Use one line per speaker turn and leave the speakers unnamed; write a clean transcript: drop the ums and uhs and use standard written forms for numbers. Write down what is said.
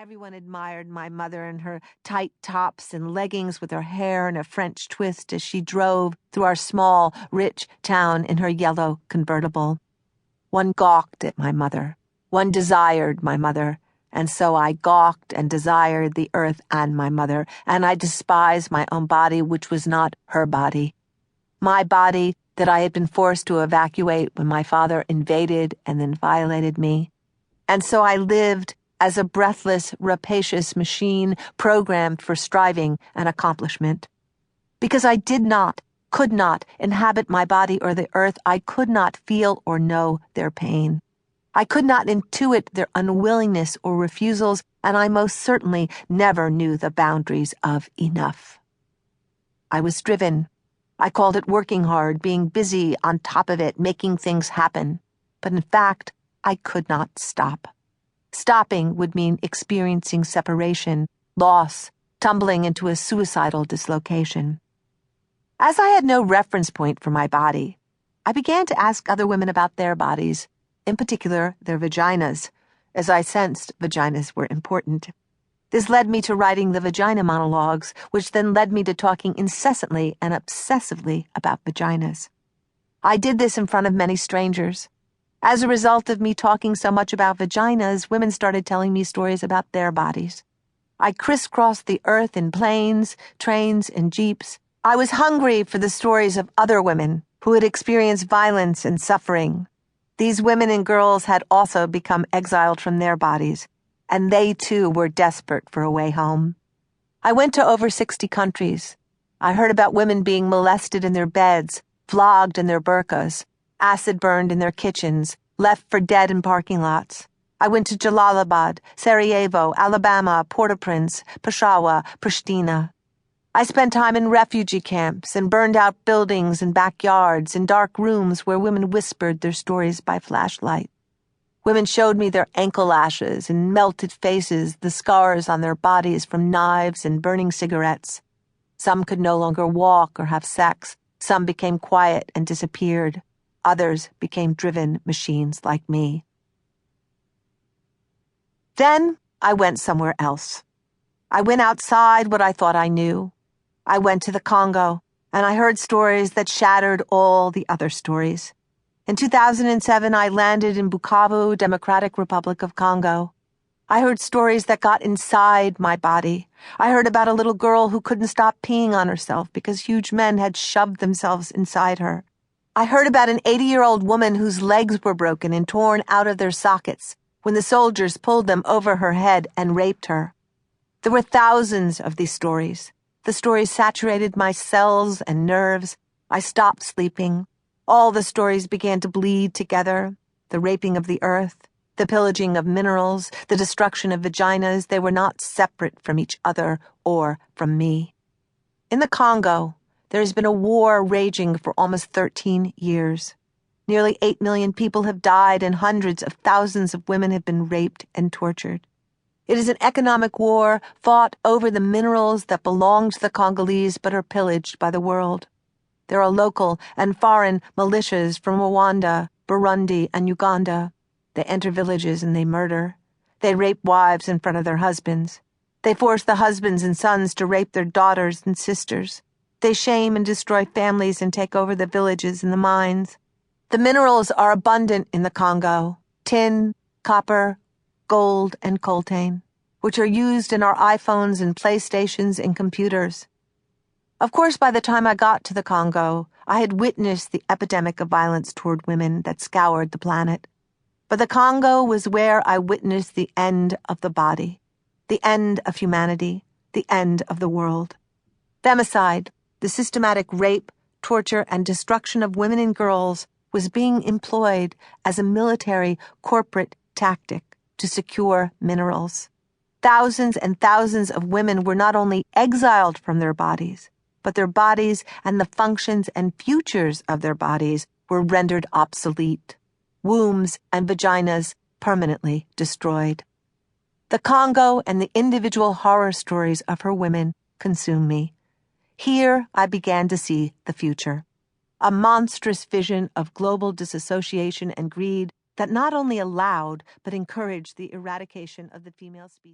Everyone admired my mother in her tight tops and leggings with her hair in a French twist as she drove through our small, rich town in her yellow convertible. One gawked at my mother. One desired my mother. And so I gawked and desired the earth and my mother, and I despised my own body, which was not her body. My body that I had been forced to evacuate when my father invaded and then violated me. And so I lived as a breathless, rapacious machine programmed for striving and accomplishment. Because I could not inhabit my body or the earth, I could not feel or know their pain. I could not intuit their unwillingness or refusals, and I most certainly never knew the boundaries of enough. I was driven. I called it working hard, being busy on top of it, making things happen. But in fact, I could not stop. Stopping would mean experiencing separation, loss, tumbling into a suicidal dislocation. As I had no reference point for my body, I began to ask other women about their bodies, in particular their vaginas, as I sensed vaginas were important. This led me to writing the Vagina Monologues, which then led me to talking incessantly and obsessively about vaginas. I did this in front of many strangers. As a result of me talking so much about vaginas, women started telling me stories about their bodies. I crisscrossed the earth in planes, trains, and jeeps. I was hungry for the stories of other women who had experienced violence and suffering. These women and girls had also become exiled from their bodies, and they too were desperate for a way home. I went to over 60 countries. I heard about women being molested in their beds, flogged in their burqas, acid burned in their kitchens, left for dead in parking lots. I went to Jalalabad, Sarajevo, Alabama, Port-au-Prince, Peshawar, Pristina. I spent time in refugee camps and burned out buildings and backyards in dark rooms where women whispered their stories by flashlight. Women showed me their ankle lashes and melted faces, the scars on their bodies from knives and burning cigarettes. Some could no longer walk or have sex. Some became quiet and disappeared. Others became driven machines like me. Then I went somewhere else. I went outside what I thought I knew. I went to the Congo, and I heard stories that shattered all the other stories. In 2007, I landed in Bukavu, Democratic Republic of Congo. I heard stories that got inside my body. I heard about a little girl who couldn't stop peeing on herself because huge men had shoved themselves inside her. I heard about an 80-year-old woman whose legs were broken and torn out of their sockets when the soldiers pulled them over her head and raped her. There were thousands of these stories. The stories saturated my cells and nerves. I stopped sleeping. All the stories began to bleed together. The raping of the earth, the pillaging of minerals, the destruction of vaginas, they were not separate from each other or from me. In the Congo, there has been a war raging for almost 13 years. Nearly 8 million people have died and hundreds of thousands of women have been raped and tortured. It is an economic war fought over the minerals that belong to the Congolese but are pillaged by the world. There are local and foreign militias from Rwanda, Burundi, and Uganda. They enter villages and they murder. They rape wives in front of their husbands. They force the husbands and sons to rape their daughters and sisters. They shame and destroy families and take over the villages and the mines. The minerals are abundant in the Congo: tin, copper, gold, and coltan, which are used in our iPhones and PlayStations and computers. Of course, by the time I got to the Congo, I had witnessed the epidemic of violence toward women that scoured the planet. But the Congo was where I witnessed the end of the body, the end of humanity, the end of the world. Femicide, the systematic rape, torture, and destruction of women and girls, was being employed as a military corporate tactic to secure minerals. Thousands and thousands of women were not only exiled from their bodies, but their bodies and the functions and futures of their bodies were rendered obsolete. Wombs and vaginas permanently destroyed. The Congo and the individual horror stories of her women consume me. Here I began to see the future. A monstrous vision of global disassociation and greed that not only allowed but encouraged the eradication of the female species.